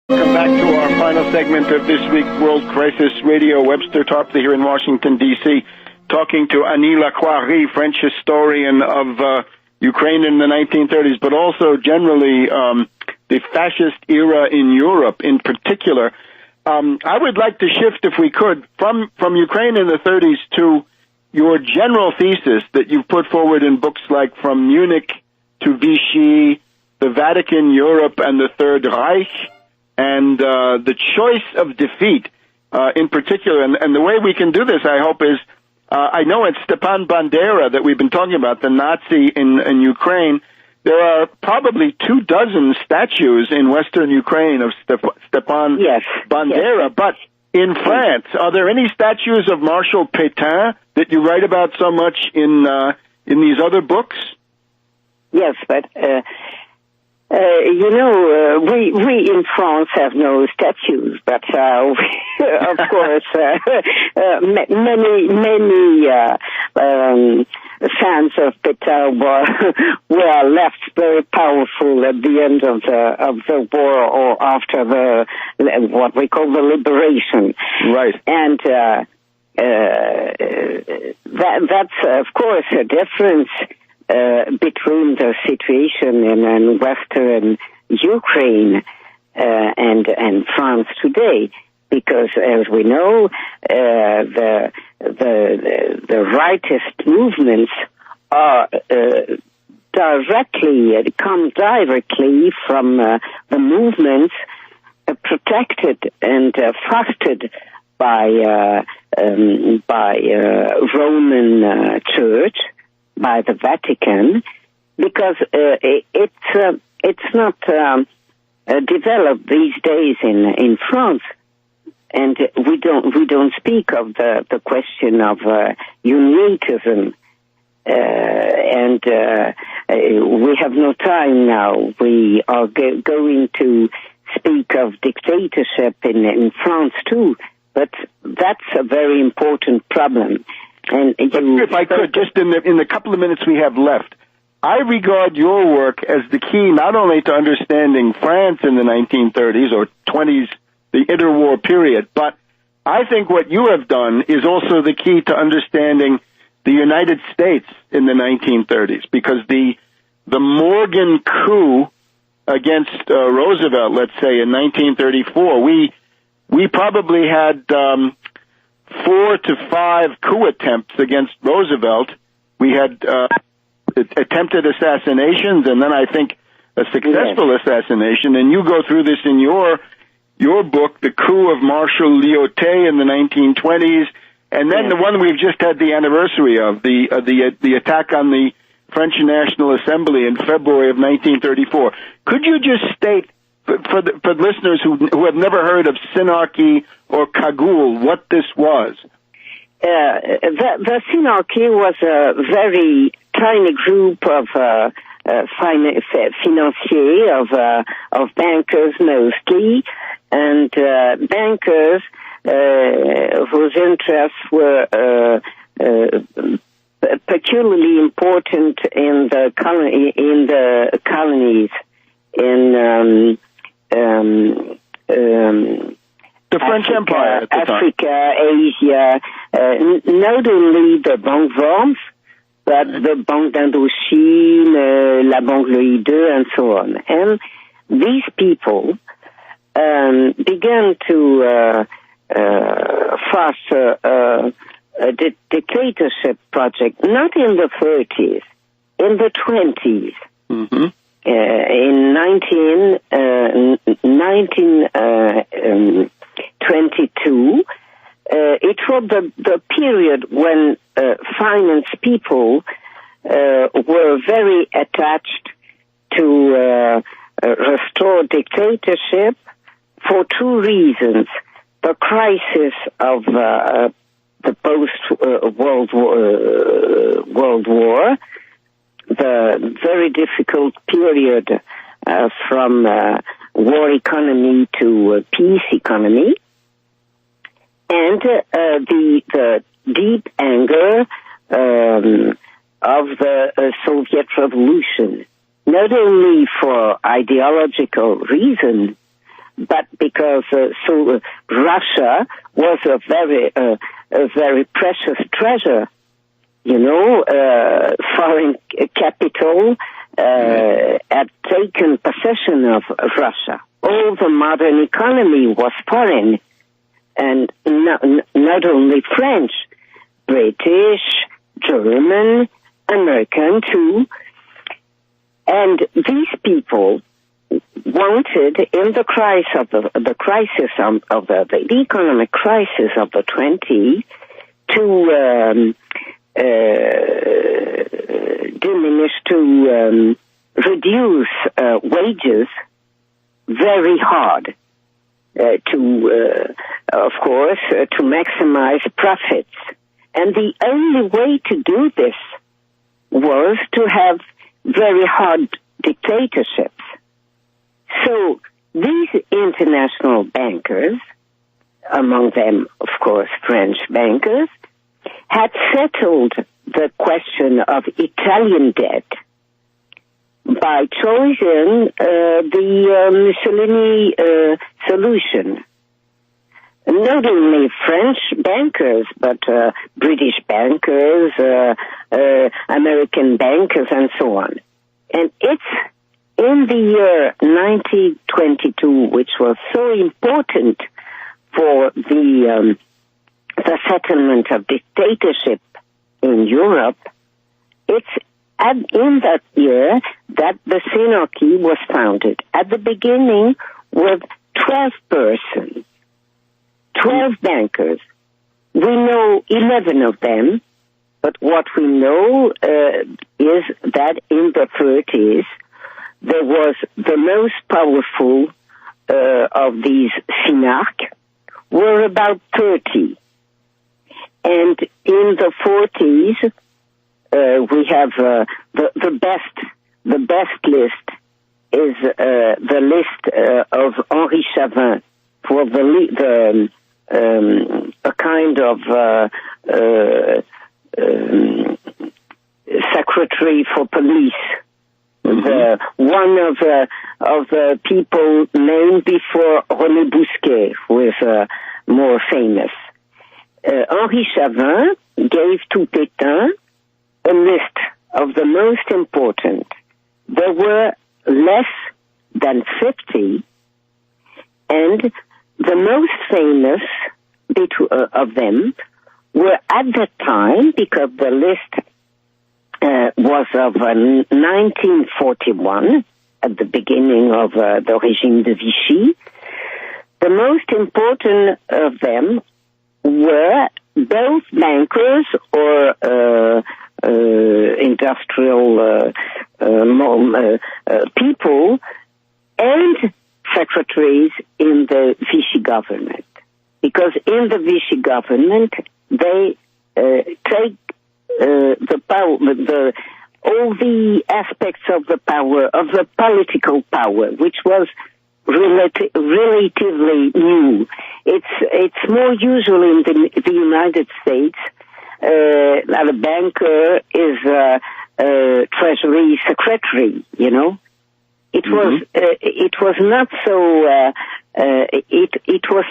Welcome back to our final segment of this week's World Crisis Radio. Webster Tarpley here in Washington, D.C., talking to Annie Lacroix, French historian of Ukraine in the 1930s, but also generally the fascist era in Europe in particular. I would like to shift, if we could, from Ukraine in the 30s to your general thesis that you've put forward in books like From Munich to Vichy, The Vatican, Europe, and the Third Reich, and the choice of defeat in particular. And the way we can do this, I hope, is I know it's Stepan Bandera that we've been talking about, the Nazi in Ukraine. There are probably 24 statues in Western Ukraine of Stepan Bandera. Yes. But in France, are there any statues of Marshal Pétain that you write about so much in these other books? Yes, but we in France have no statues, but of course, many fans of Pétain were left very powerful at the end of the war, or after what we call the liberation. Right. And that's of course a difference between the situation in Western Ukraine and France today, because as we know, the rightist movements are come directly from the movements protected and fostered by Roman Church, by the Vatican, because it's not developed these days in France, and we don't speak of the question of Synarchism, and we have no time now. We are going to speak of dictatorship in France too, but that's a very important problem. And if I could, just in the couple of minutes we have left, I regard your work as the key not only to understanding France in the 1930s or 20s, the interwar period, but I think what you have done is also the key to understanding the United States in the 1930s, because the Morgan coup against Roosevelt, let's say in 1934, we probably had 4 to 5 coup attempts against Roosevelt. We had attempted assassinations, and then I think a successful assassination. And you go through this in your book, the coup of Marshal Lyautey in the 1920s, and then the one we've just had the anniversary of, the attack on the French National Assembly in February of 1934. Could you just state, for listeners who have never heard of Synarchy or Cagoule, what this was? The Synarchy was a very tiny group of financiers, of bankers mostly, and bankers whose interests were peculiarly important in the colonies in the French Empire at the Africa, Asia, not only the Banque Worms, but the Banque d'Indochine, La Banque Louis II, and so on. And these people began to foster a dictatorship project, not in the 30s, in the 20s. Mm-hmm. In 1922, it was the period when finance people were very attached to restore dictatorship for two reasons. The crisis of the post-World War, the very difficult period from war economy to peace economy, and the deep anger of the Soviet Revolution, not only for ideological reason, but because Russia was a very precious treasure, foreign capital had taken possession of Russia. All the modern economy was foreign, and not only French, British, German, American too. And these people wanted, in the crisis of the economic crisis of the 20s, to reduce wages very hard, to maximize profits. And the only way to do this was to have very hard dictatorships. So these international bankers, among them, of course, French bankers, had settled the question of Italian debt by choosing the Mussolini solution. Not only French bankers, but British bankers, American bankers, and so on. And it's in the year 1922, which was so important for the settlement of dictatorship in Europe, it's in that year that the Synarchy was founded. At the beginning, with 12 persons, 12 bankers. We know 11 of them, but what we know is that in the 30s, there was the most powerful of these Synarch were about 30. And in the 40s, we have the best list is the list of Henri Chavin for a kind of secretary for police. Mm-hmm. One of the people named before René Bousquet, who is more famous. Henri Chavin gave to Pétain a list of the most important. There were less than 50, and the most famous of them were at that time, because the list was of 1941, at the beginning of the regime de Vichy. The most important of them were both bankers or industrial people and secretaries in the Vichy government. Because in the Vichy government, they take the power, all the aspects of the power, of the political power, which was relatively new. It's more usual in the United States that a banker is a treasury secretary, you know. It was not so. It was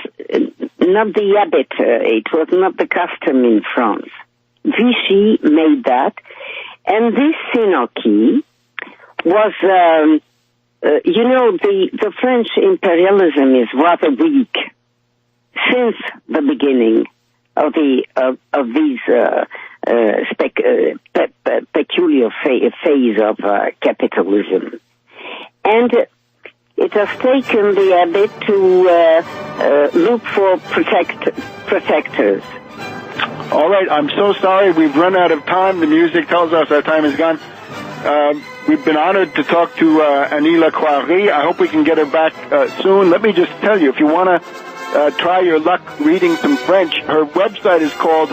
not the habit. It was not the custom in France. Vichy made that, and this Synarchy was. The French imperialism is rather weak since the beginning of these peculiar phase of capitalism. And it has taken the habit to look for protectors. All right, I'm so sorry. We've run out of time. The music tells us our time is gone. We've been honored to talk to Annie Lecoirie. I hope we can get her back soon. Let me just tell you, if you want to try your luck reading some French, her website is called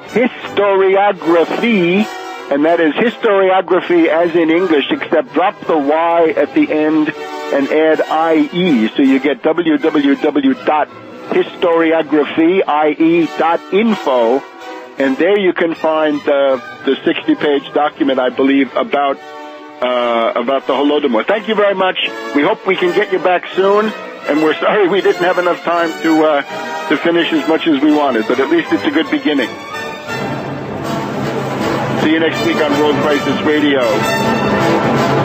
Historiographie, and that is historiography as in English, except drop the Y at the end and add IE. So you get www.historiographieye.info, and there you can find the 60-page document, I believe, about the Holodomor. Thank you very much. We hope we can get you back soon. And we're sorry we didn't have enough time to finish as much as we wanted, but at least it's a good beginning. See you next week on World Crisis Radio.